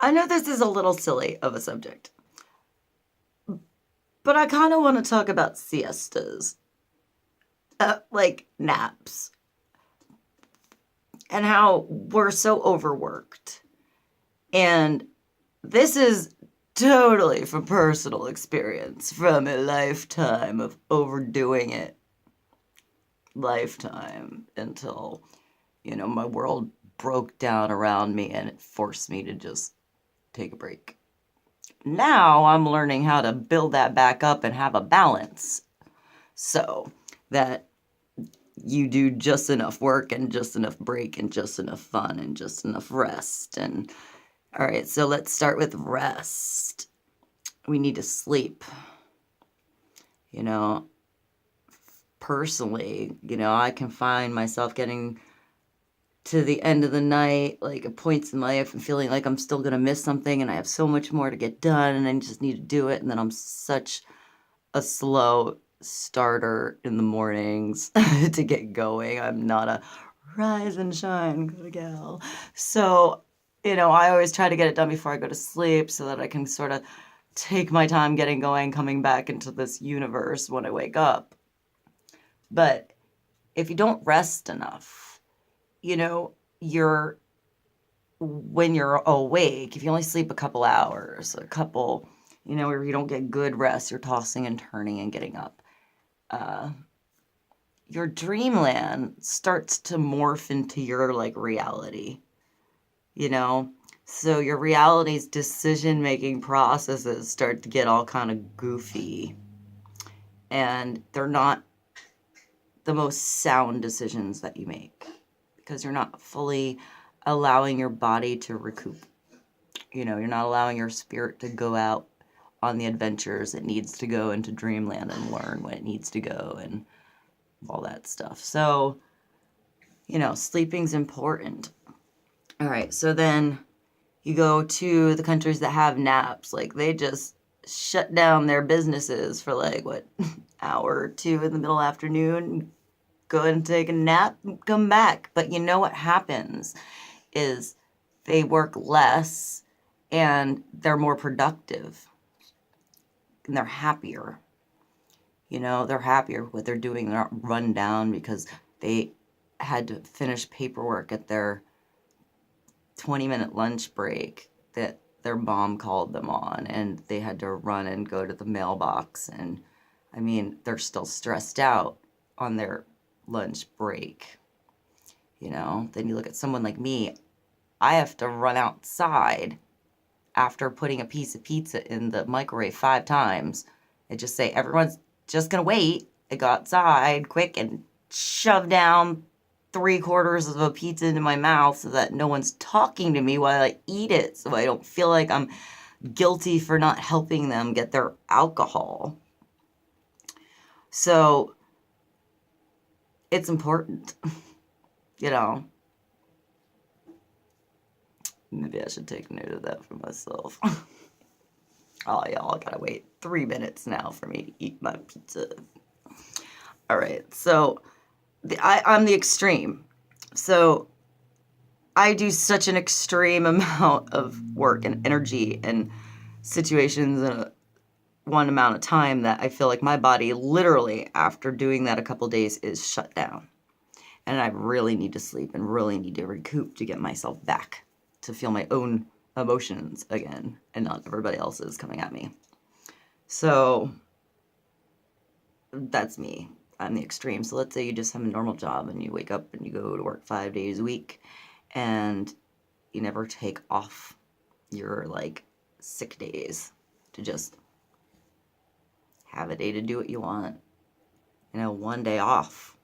I know this is a little silly of a subject, but I kind of want to talk about siestas, like naps, and how we're so overworked. And this is totally from personal experience, from a lifetime of overdoing it. Lifetime until, my world broke down around me and it forced me to just take a break. Now I'm learning how to build that back up and have a balance so that you do just enough work and just enough break and just enough fun and just enough rest. And all right, so let's start with rest. We need to sleep. Personally, I can find myself getting to the end of the night, like at points in my life, and feeling like I'm still gonna miss something and I have so much more to get done and I just need to do it. And then I'm such a slow starter in the mornings to get going. I'm not a rise and shine kind of gal. So, I always try to get it done before I go to sleep so that I can sort of take my time getting going, coming back into this universe when I wake up. But if you don't rest enough, you're when you're awake, if you only sleep a couple hours, or you don't get good rest, you're tossing and turning and getting up. Your dreamland starts to morph into your reality, so your reality's decision-making processes start to get all kind of goofy, and they're not the most sound decisions that you make because you're not fully allowing your body to recoup. You're not allowing your spirit to go out on the adventures it needs to go into dreamland and learn when it needs to go and all that stuff. So, sleeping's important. All right, so then you go to the countries that have naps. Like, they just shut down their businesses for hour or two in the middle afternoon, go and take a nap, come back. But you know what happens is they work less and they're more productive and they're happier. They're happier with what they're doing. They're not run down because they had to finish paperwork at their 20-minute lunch break that their mom called them on, and they had to run and go to the mailbox. And they're still stressed out on their lunch break. Then you look at someone like me, I have to run outside after putting a piece of pizza in the microwave 5 times and just say, everyone's just gonna wait. I go outside quick and shove down 3/4 of a pizza into my mouth so that no one's talking to me while I eat it, so I don't feel like I'm guilty for not helping them get their alcohol. So it's important, Maybe I should take note of that for myself. Oh, y'all gotta wait 3 minutes now for me to eat my pizza. All right, so I'm the extreme. So I do such an extreme amount of work and energy and situations in one amount of time that I feel like my body literally, after doing that a couple days, is shut down. And I really need to sleep and really need to recoup to get myself back to feel my own emotions again and not everybody else's coming at me. So that's me. I'm the extreme. So let's say you just have a normal job and you wake up and you go to work 5 days a week and you never take off your sick days to just have a day to do what you want. 1 day off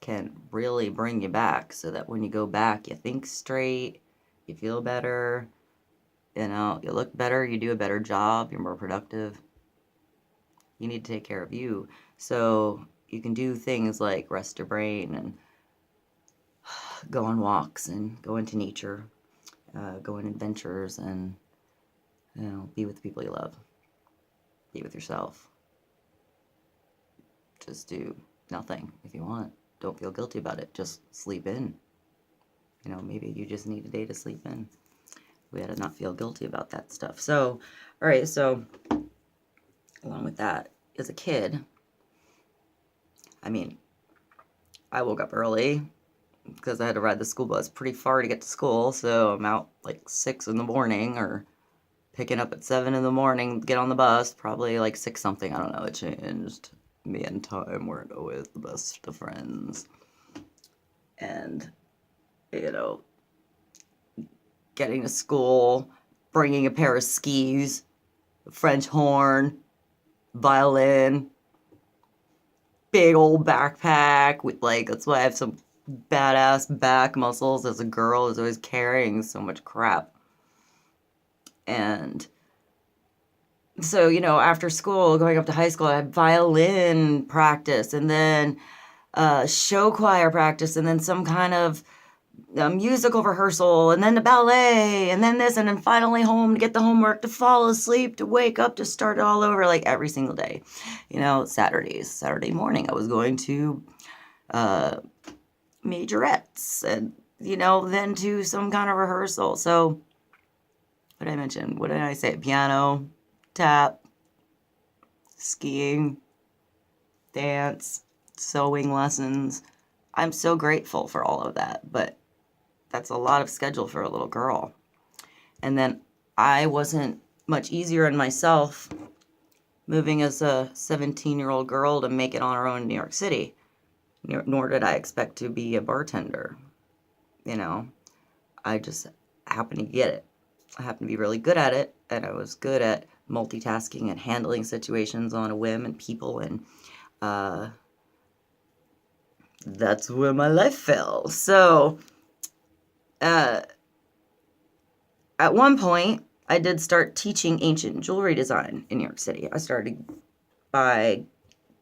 can really bring you back so that when you go back, you think straight, you feel better, you look better, you do a better job, you're more productive. You need to take care of you. So you can do things like rest your brain and go on walks and go into nature, go on adventures and, be with the people you love. Be with yourself. Just do nothing if you want. Don't feel guilty about it. Just sleep in. Maybe you just need a day to sleep in. We had to not feel guilty about that stuff. So, all right, so along with that, as a kid, I mean, I woke up early because I had to ride the school bus pretty far to get to school. So I'm out like 6 in the morning or picking up at 7 in the morning, get on the bus, probably like 6 something. I don't know. It changed. Me and time weren't always the best of friends. And, you know, getting to school, bringing a pair of skis, a French horn, violin, big old backpack with like, that's why I have some badass back muscles as a girl, is always carrying so much crap. And so, you know, after school, going up to high school, I had violin practice and then show choir practice and then some kind of musical rehearsal and then the ballet and then this and then finally home to get the homework, to fall asleep, to wake up, to start it all over, like every single day. You know, Saturday morning I was going to majorettes and, you know, then to some kind of rehearsal. So what did I mention? What did I say? Piano, tap, skiing, dance, sewing lessons. I'm so grateful for all of that, but that's a lot of schedule for a little girl. And then I wasn't much easier on myself moving as a 17-year-old girl to make it on her own in New York City, nor did I expect to be a bartender. You know, I just happened to get it. I happened to be really good at it, and I was good at multitasking and handling situations on a whim and people, and that's where my life fell. So, at one point, I did start teaching ancient jewelry design in New York City. I started by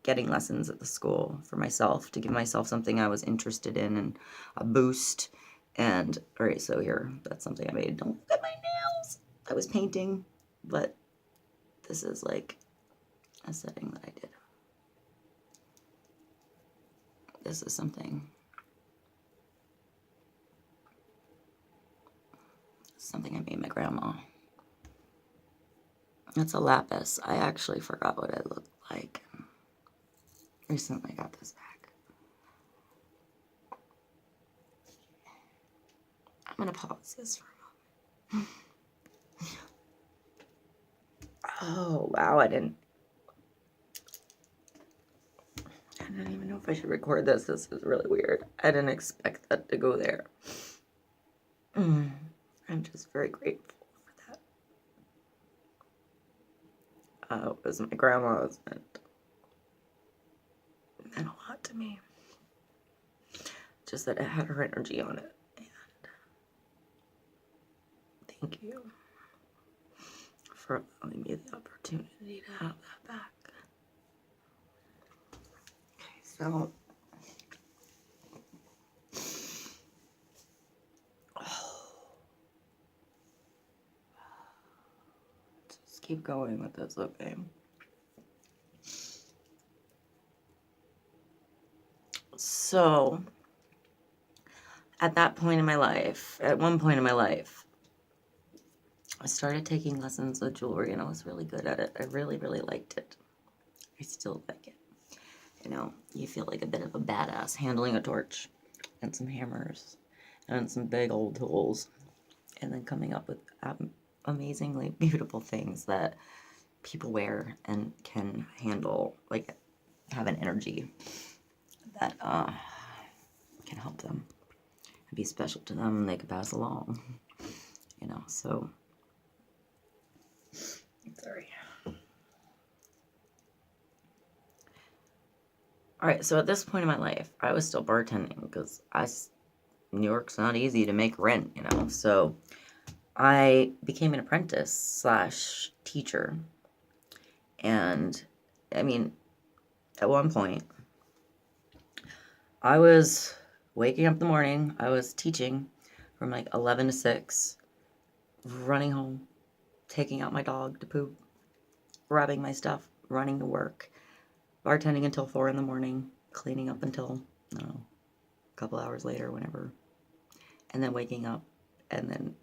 getting lessons at the school for myself to give myself something I was interested in and a boost. And, all right, so here, that's something I made. Don't look at my nails. I was painting, but this is like a setting that I did. This is something I made my grandma. It's a lapis. I actually forgot what it looked like. Recently got this back. I'm gonna pause this for a moment. Oh, wow, I didn't even know if I should record this. This is really weird. I didn't expect that to go there. I'm just very grateful for that. It was my grandma's and it meant a lot to me. Just that it had her energy on it. And thank you for allowing me the opportunity to have that back. Okay, so just keep going with this, okay? So at one point in my life, I started taking lessons of jewelry and I was really good at it. I really, really liked it. I still like it. You know, you feel like a bit of a badass handling a torch and some hammers and some big old tools and then coming up with amazingly beautiful things that people wear and can handle, like have an energy that can help them and be special to them and they can pass along, you know. So sorry. All right, so at this point in my life, I was still bartending because New York's not easy to make rent, you know. So I became an apprentice / teacher. And I mean, at one point, I was waking up in the morning, I was teaching from like 11 to 6, running home, taking out my dog to poop, grabbing my stuff, running to work, bartending until 4 in the morning, cleaning up until, I don't know, a couple hours later, whenever, and then waking up and then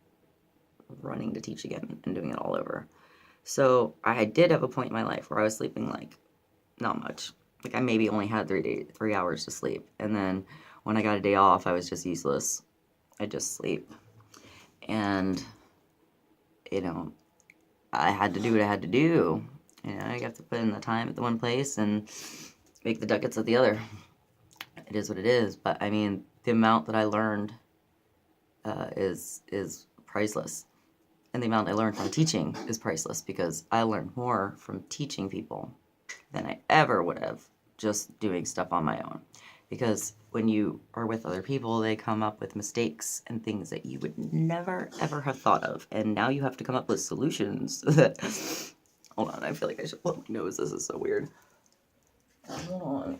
running to teach again and doing it all over. So I did have a point in my life where I was sleeping like not much. Like I maybe only had 3 hours to sleep. And then when I got a day off, I was just useless. I just sleep. And, you know, I had to do what I had to do. You know, I have to put in the time at the one place and make the ducats at the other. It is what it is. But I mean, the amount that I learned is priceless. And the amount I learned from teaching is priceless, because I learned more from teaching people than I ever would have just doing stuff on my own. Because when you are with other people, they come up with mistakes and things that you would never, ever have thought of. And now you have to come up with solutions that... Hold on, I feel like I should blow my nose. This is so weird. Hold on.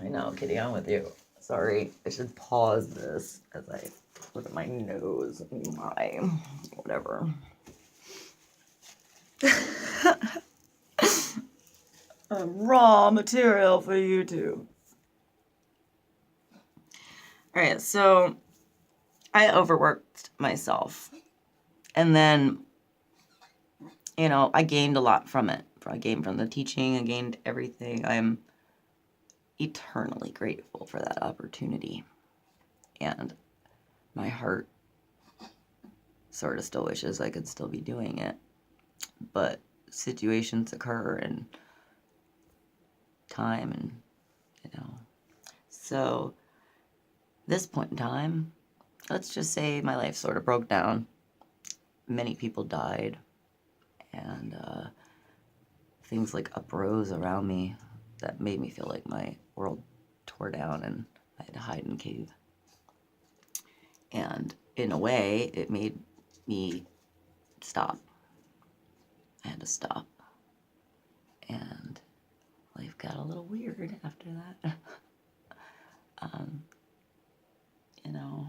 I know, Kitty, I'm with you. Sorry, I should pause this as I look at my nose. My... whatever. Raw material for YouTube. Alright, so I overworked myself. And then, you know, I gained a lot from it. I gained from the teaching, I gained everything. I'm eternally grateful for that opportunity. And my heart sort of still wishes I could still be doing it. But situations occur and time and, you know. So, this point in time, let's just say my life sort of broke down. Many people died. And things like uprose around me that made me feel like my world tore down and I had to hide in a cave. And in a way, it made me stop. I had to stop. And life got a little weird after that. You know,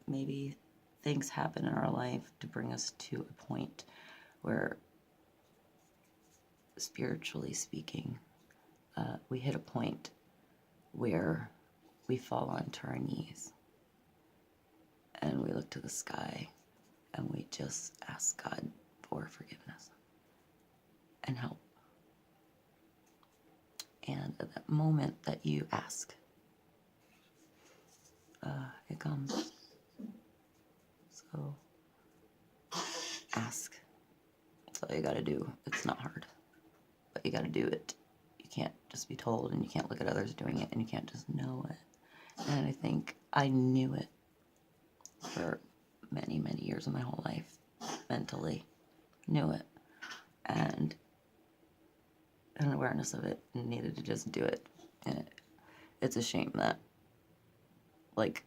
maybe things happen in our life to bring us to a point where, spiritually speaking, we hit a point where we fall onto our knees and we look to the sky and we just ask God for forgiveness and help. And at that moment that you ask, it comes. So ask. That's all you gotta do. It's not hard, but you gotta do it. You can't just be told, and you can't look at others doing it, and you can't just know it. And I think I knew it for many, many years of my whole life, mentally. Knew it. And an awareness of it, and needed to just do it. And it's a shame that, like,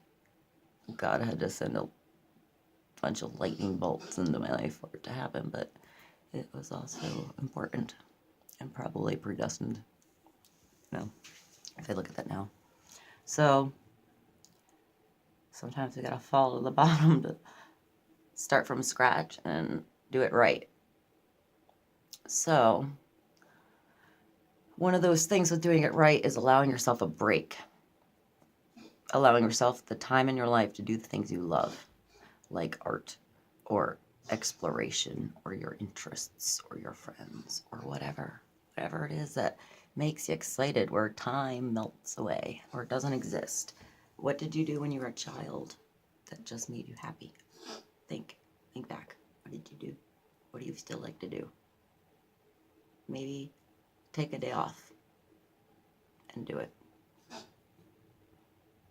God had to send a bunch of lightning bolts into my life for it to happen, but it was also important and probably predestined, you know, if I look at that now. So, sometimes we gotta fall to the bottom to start from scratch and do it right. So, one of those things with doing it right is allowing yourself a break. Allowing yourself the time in your life to do the things you love, like art or exploration or your interests or your friends or whatever it is that makes you excited, where time melts away or doesn't exist. What did you do when you were a child that just made you happy? Think back. What did you do? What do you still like to do? Maybe take a day off and do it.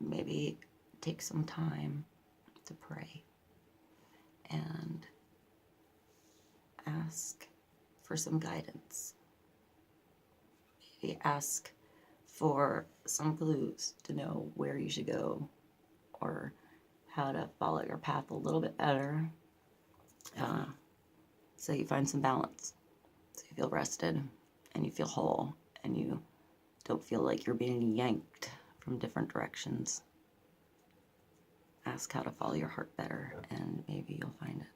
Maybe take some time to pray and ask for some guidance. Maybe ask for some clues to know where you should go or how to follow your path a little bit better, so you find some balance, so you feel rested and you feel whole and you don't feel like you're being yanked from different directions. Ask how to follow your heart better, and maybe you'll find it.